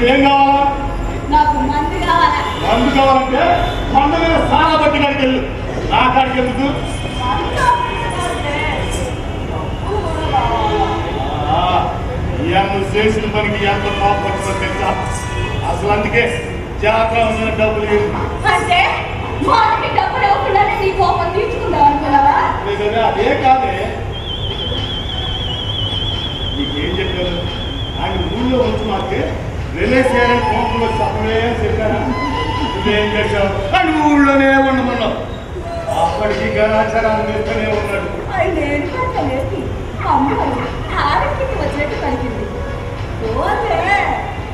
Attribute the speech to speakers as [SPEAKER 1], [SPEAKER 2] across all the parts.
[SPEAKER 1] ఇప్పుడు ఏం కావాలా?
[SPEAKER 2] నాకు మందు కావాలా?
[SPEAKER 1] మందు కావాలంటే మందు మీద సారా బట్టి కాడికి వెళ్ళు. నా కాడికి ఎందుకు? నువ్వు చేసిన పనికి ఎంత పాపం వచ్చిందో తెలుసా? అసలు అందుకే జాతర ఉన్న డబ్బులు
[SPEAKER 2] అంటే డబ్బులు ఇవ్వకుండానే నీ కోపం తీర్చుకుందాం అనుకున్నావా?
[SPEAKER 1] అదే కాదే, నీకేం చెప్పారు? ఆయన ఊళ్ళో వచ్చి మాకే రిలీజ్ చేయాలని కోపంలో చెప్పలే చెప్పారా? నువ్వేం చేశావు? అని ఊళ్ళోనే ఉండమన్నావు. అప్పటికి గణాచారాన్ని చేస్తూనే ఉన్నాడు.
[SPEAKER 2] వచ్చినట్టు పలికింది.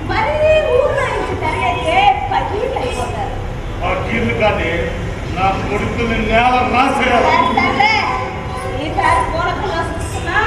[SPEAKER 2] మరి ఊళ్ళో నుంచి తరగైతే పగిలి అయిపోతారు.
[SPEAKER 1] ఆ కీర్లు కానీ నా కొడుకుని నేల రాసేయాలి.
[SPEAKER 2] ఈసారి పూలకలు వస్తున్నా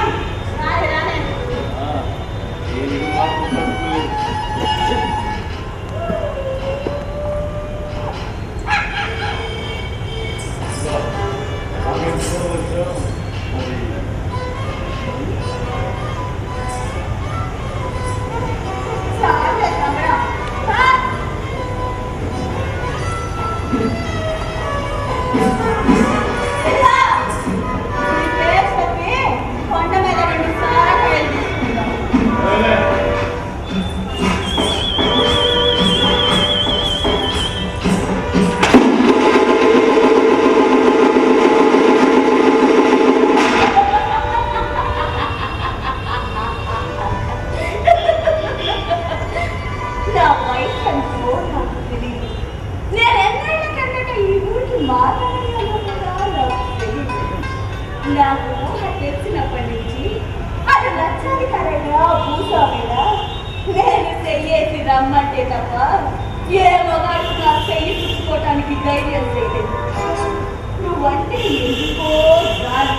[SPEAKER 2] నాకు తెలిసినప్పటి నుంచి అది లక్షాధికారంగా భూస్వామిగా నేను చెయ్యేసి రమ్మంటే తప్ప ఏ మగాడు నా చెయ్యి చూసుకోవటానికి ధైర్యం చేయలేదు. నువ్వంటే ఎందుకో గాలి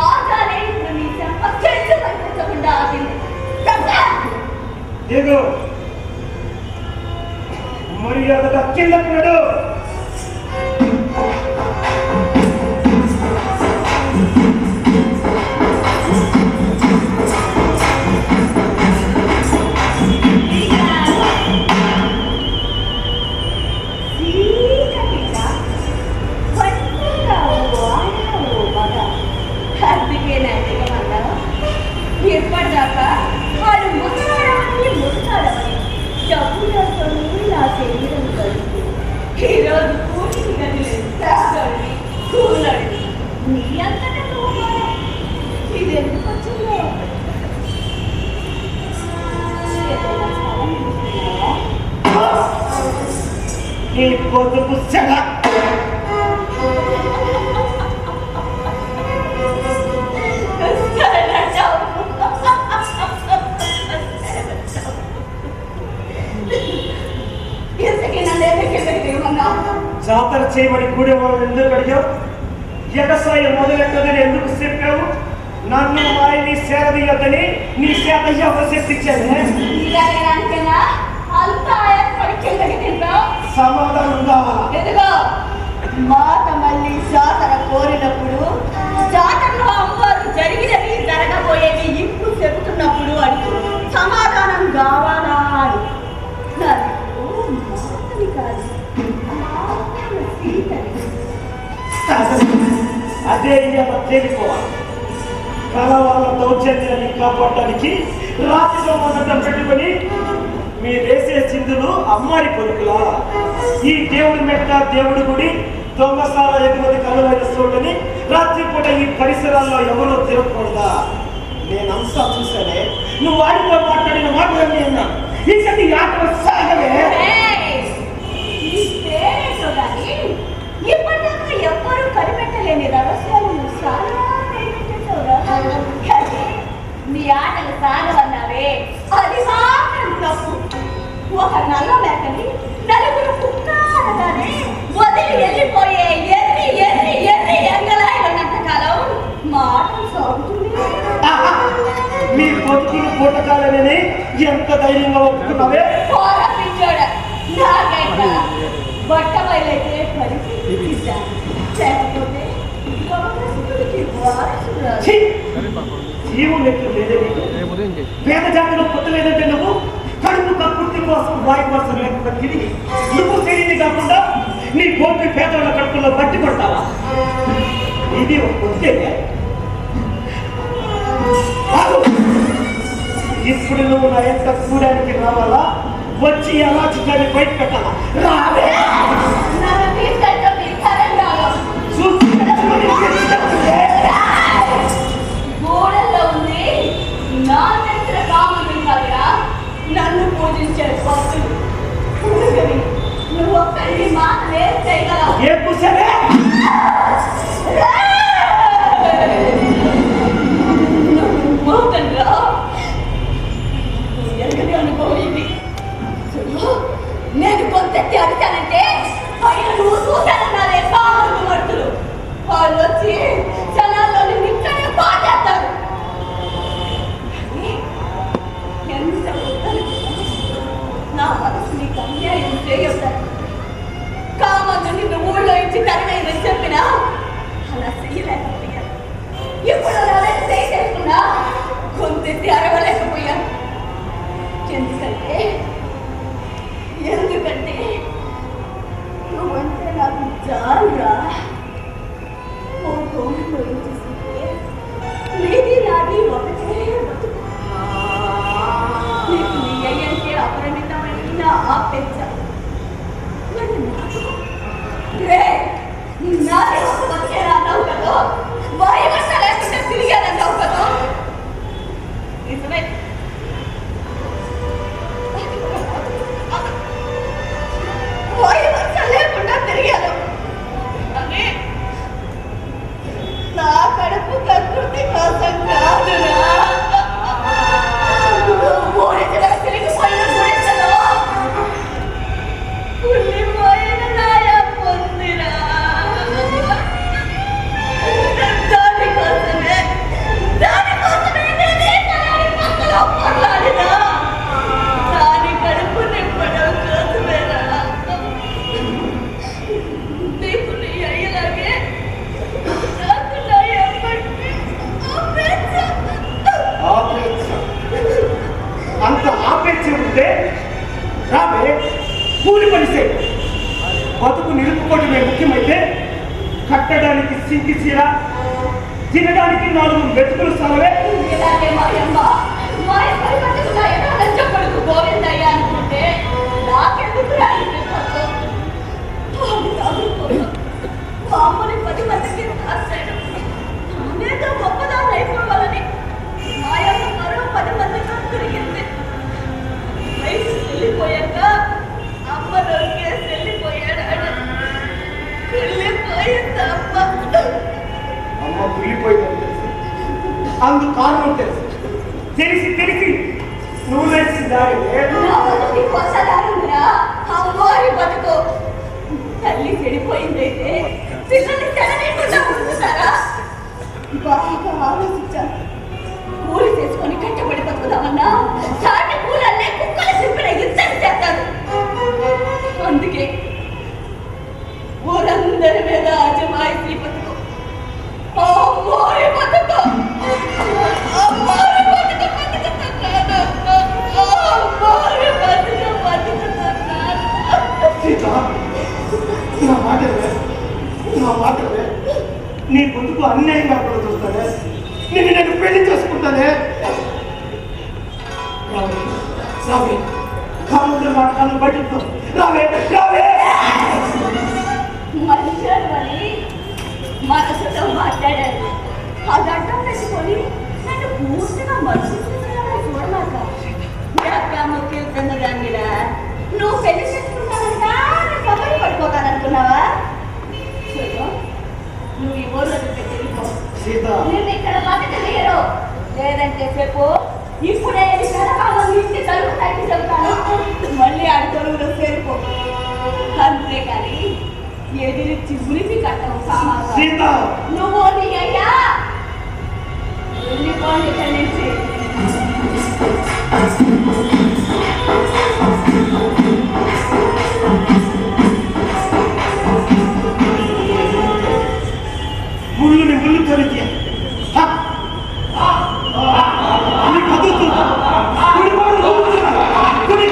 [SPEAKER 2] ఆగానే ఇప్పుడు నీ చెంప చెట్టు కనిపించకుండా ఆగింది.
[SPEAKER 3] మర్యాదగా కిందకున్నాడు.
[SPEAKER 2] ఇప్పటిదాకా వాళ్ళు ముసలాడమని ముసలాడమని డబ్బులతో నా శరీరం కలిసి ఈరోజు కూలికి గదిలేదు తాగండి కూలండి నీ అంతటా నువ్వు ఇది ఎందుకు వచ్చిందో
[SPEAKER 3] నీ పొదుపు సెల జాతర చేయబడి కూడే వాళ్ళు ఎందుకు అడిగావు? వ్యవసాయం మొదలెట్టదని ఎందుకు చెప్పావు? నన్ను మాయని సేరదీయద్దని నీ చేత ఎవరు చెప్పించాను? సమాధానం కావాలా?
[SPEAKER 2] ఎదుగో మాట మళ్ళీ జాతర కోరినప్పుడు జాతరలో అమ్మవారు జరిగినవి జరగబోయేవి ఇప్పుడు చెబుతున్నప్పుడు అంటూ సమాధానం కావాలా అని కాదు.
[SPEAKER 3] అదే తేలిపోవాలి. కలవాళ్ళ దౌర్జన్యాన్ని కాపాడడానికి రాత్రిలో మొదట పెట్టుకొని మీరేసే చిందులు అమ్మారి పొరుకులా. ఈ దేవుడి మెట్ట దేవుడి గుడి దొంగసాల ఎగుమతి కలువైన చోటని రాత్రిపూట ఈ పరిసరాల్లో ఎవరో తిరగకూడదా? నేనంతా చూసానే. నువ్వు వాడితో మాట్లాడిన మాటలన్నీ అన్నా. ఈసారి యాత్ర సాగవే.
[SPEAKER 2] ఇప్పటిదాకా ఎవ్వరూ కనిపెట్టలేని రహస్యాలను చాలా నీ ఆటలు సాగవన్నావే, అది మాత్రం తప్పు. ఒక నల్ల మేకని నలుగురు కుక్క అనగానే వదిలి వెళ్ళిపోయే ఎర్రి ఎర్రి ఎర్రి ఎంగలాయనంత కాలం మాటలు సాగుతుంది.
[SPEAKER 3] మీ బతుకులు పూటకాలనే ఎంత ధైర్యంగా ఒప్పుకున్నావే?
[SPEAKER 2] పోరాపించాడ నాకైనా బట్ట బయలైతే పరిస్థితి లేకపోతే
[SPEAKER 3] జీవం లెక్క లేదే. పేద జాతిలో పుట్టలేదంటే నువ్వు కడుపు కక్కుర్తి కోసం వాయి కోసం లేకుండా తిరిగి నువ్వు తెలియని కాకుండా నీ కోర్టు పేదల కడుపులో బట్టి కొడతావా? ఇది ఒక కొద్దే. ఇప్పుడు నువ్వు నా ఎంత చూడడానికి రావాలా, వచ్చి ఎలా చిత్రాన్ని బయట పెట్టాలా? రావే
[SPEAKER 2] గోడల్లో ఉంది నా చరిత్ర కామని కాదురా, నన్ను పూజించే భక్తులు. నువ్వు ఒక్కరి మాటలే చేయగలవు.
[SPEAKER 3] ఏ కూర్చోవే?
[SPEAKER 2] నేను కొంత అడిచానంటే పైన నువ్వు చూశానన్నారే కామర్లు మడుతులు. వాళ్ళు వచ్చి జనాల్లో నిన్ననే పాటేస్తారు. ఎంత నా మనసు నీకు అన్యాయం చేయవుతారు. కామర్లు నిన్ను ఊళ్ళో ఇచ్చి తరగని చెప్పినా అలా చెయ్యలేకపోయాను. ఇప్పుడు అలా చేయలేకున్నా కొంత అరవలేకపోయాను. ఎందుకంటే నువ్వంటే నాకు జారుగా. ఓ కోరిలో చూస్తుంటే నీది నాది ఒకటే బతుకు. నీకు నీ అయ్యంటే అపరిమితమైన ఆపేచ్చ. మరి నాకు నాది ఒక బతికేనా అన్నావు కదా, భయమంట లేకుండా తిరిగానన్నావు కదా. నిజమే, లేకుండా తిరిగాను. కానీ నా కడుపు కక్కుర్తి కోసం కాదురా. తిరిగిపోయిన గుడిసెలో కుళ్ళిపోయిన నాయ పొందిరా. దానికోసమే నేనే పక్కలో పొరలాడినా. దాని కడుపు నింపడం కోసమేరా.
[SPEAKER 3] అంత ఆపేక్ష ఉంటే రావే, కూలి పనిసే. బతుకు నిలుపుకోవడమే ముఖ్యమైతే కట్టడానికి సింకి చీర, తినడానికి 4 వెతుకులు సాలవే.
[SPEAKER 2] గోవిందయ్య అనుకుంటే నాకెందుకు అమ్మని 10 మందికి రాశాడు. నేనేదో గొప్పదాన్ని అయిపోవాలని మాయమ్మ మరో 10 మందితో తిరిగింది. వయసు వెళ్ళిపోయాక అమ్మ నొక్కేసి వెళ్ళిపోయాడు. వెళ్ళిపోయింది అమ్మ.
[SPEAKER 3] అమ్మ వెళ్ళిపోయిందని తెలుసు, అందుకు కారణం తెలుసు. తెలిసి నువ్వు వేసిన దారి
[SPEAKER 2] అమ్మవారి బతుకు. తల్లి చెడిపోయిందైతే పిల్లల్ని చెడనీయకుండా ఉంచుతారా? బాగా ఆలోచించాను. కూలి చేసుకొని కట్టబడి బతుకుదామన్నా చాటి కూలల్లే కుక్కల సింపిన ఇద్దరు చేస్తారు. అందుకే ఊరందరి మీద అజమాయితీ బతుకు. అమ్మవారి బతుకు, అమ్మవారి బతుకు బతుకుతున్నాను. అమ్మవారి బతుకు బతుకుతున్నాను.
[SPEAKER 3] నా మాటలే నీ బతుకు అన్యాయంగా కూడా చూస్తానే. నేను పెళ్లి చేసుకుంటానే. రావే, కాముడు మాట్లాడాలని బయటకు రావే.
[SPEAKER 2] మనుషులని మనసుతో మాట్లాడారు. అది అడ్డం పెట్టుకొని నన్ను పూర్తిగా మనుషులు చూడమాక. దానిలా నువ్వు పెళ్లి చేసుకుంటానంటా కబడి పడిపోతాననుకున్నావా? నువ్వు ఈ ఊళ్ళో వెళ్ళిపో. నేను ఇక్కడ బతకలేరు. లేదంటే చెప్పు, ఇప్పుడే ఇంటి తలుపు తగ్గి చెప్తాను. మళ్ళీ ఆ తొలుగులో చేరుకో. అంతేకాని ఎదిరించి గురిపి కట్టవు సామాన్లు. నువ్వు నీ అయ్యా వెళ్ళిపోండి ఇక్కడి నుంచి.
[SPEAKER 3] ముళ్ళు తొలికి కుడి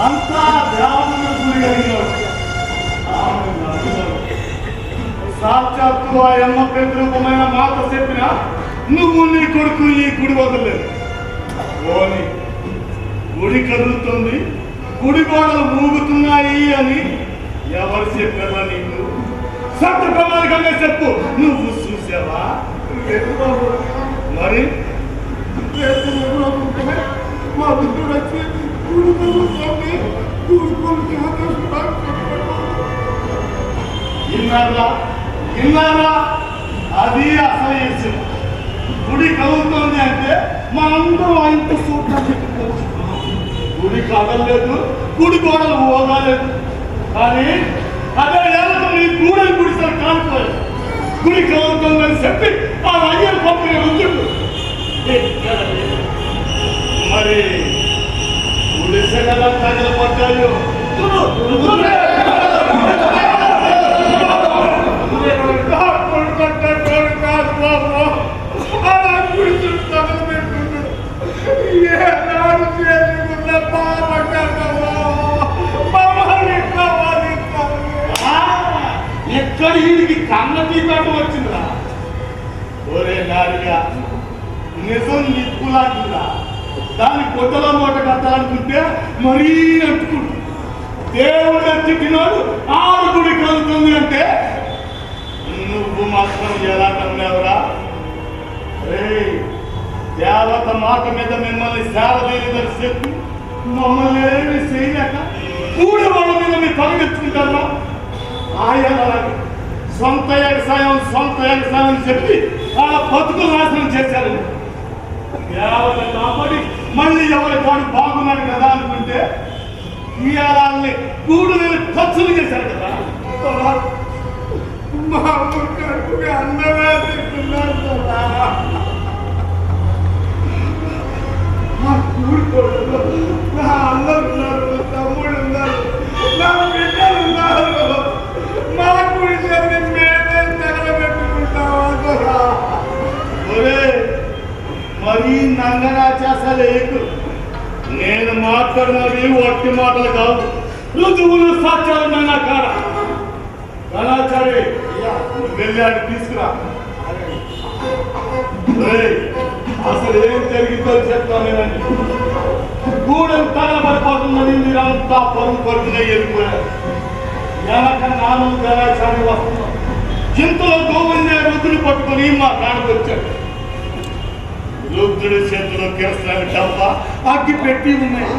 [SPEAKER 1] అంతా దేవతల గురి కలిగినాడు. సాక్షాత్తు ఆ అమ్మ ప్రతిరూపమైన మాట చెప్పిన నువ్వు నీ కొడుకు ఈ గుడి వదలలేదు. ఓని గుడి కదులుతుంది, గుడి గోడలు మూగుతున్నాయి అని ఎవరు చెప్పారా నీకు? సత్య ప్రమాణికంగా చెప్పు, నువ్వు చూసావా? మరి మా బిడ్డ వచ్చి ఇన్నారా అది అసలు విషయం. గుడి కదులుతోంది అంటే మనందరం ఆయన చూడటానికి గుడి కదలలేదు, గుడి గోడలు పోగాలేదు. కానీ అదే ఏళ్ళకు నీ గూడెలు గుడిసలు కానుకోలేదు. గుడి కదులుతుందని చెప్పి ఆ అయ్యను పంపిణీ ఉంచుడు. మరి గుడిసెల తగల పడ్డాయో ఎక్కడ వీడికి కన్న తీపాటు వచ్చిందిరా? ఒరే నారిగా, నిజం నిప్పులాంటిరా. దాన్ని కొట్టలో మూట కట్టాలనుకుంటే మరీ అంటుకుంటు. దేవుడు చిక్కినాడు ఆరు గుడి కలుగుతుంది అంటే నువ్వు మాత్రం ఎలా కన్నావురా? దేవత మాట మీద మిమ్మల్ని సేవలేదని చెప్పి మమ్మల్ని ఏమి చేయలేక మూడు వాళ్ళ మీద మీరు పనిగెత్తుకుంటారా? ఆయన సొంత వ్యవసాయం చెప్పి వాళ్ళ బతుకులు నాశనం చేశారు. దేవత కాబట్టి మళ్ళీ ఎవరి వాడు బాగున్నాడు కదా అనుకుంటే ఇవాళ కూడు నేను ఖర్చులు చేశారు కదా. మా ఊరికి అందమే తింటున్నారు కదా. నా కూడుకోడు, నా అన్నలు ఉన్నారు, తమ్ముడు ఉన్నారు, నా బిడ్డలు ఉన్నారు. మా గుడిని మేమే తగలబెట్టుకుంటావా? ఒరే మరీ నంగనాచాసలేకు. నేను మాట్లాడినవి ఒట్టి మాటలు కాదు, రుజువులు సాక్ష్యాలు నా కాడ. గణాచారి వెళ్ళాడు, తీసుకురా. అసలు ఏం జరిగిందో చెప్తానేనండి. గూడెం తగలబడిపోతుందని మీరంతా పరుగు పరుగునే వెళ్ళిపోయారు. వెనక నాను గణాచారి వస్తున్నాం. ఇంతలో గోవిందే రుద్రుని పట్టుకుని మా కాడకు వచ్చాడు. రుద్రుడి చేతిలో కిరసనాలు డబ్బ అగ్గి పెట్టి ఉన్నాయి.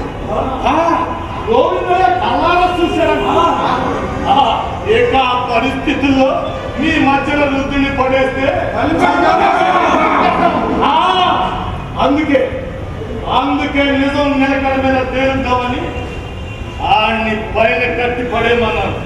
[SPEAKER 1] గోవిందయ్య కళ్ళారా చూశారన్న. ఇక ఆ పరిస్థితుల్లో మీ మధ్యన రుద్రుని పడేస్తే అందుకే నిజం నిలకడ మీద తేలుద్దామని ఆడిని పైన కట్టి పడేమన్నాను.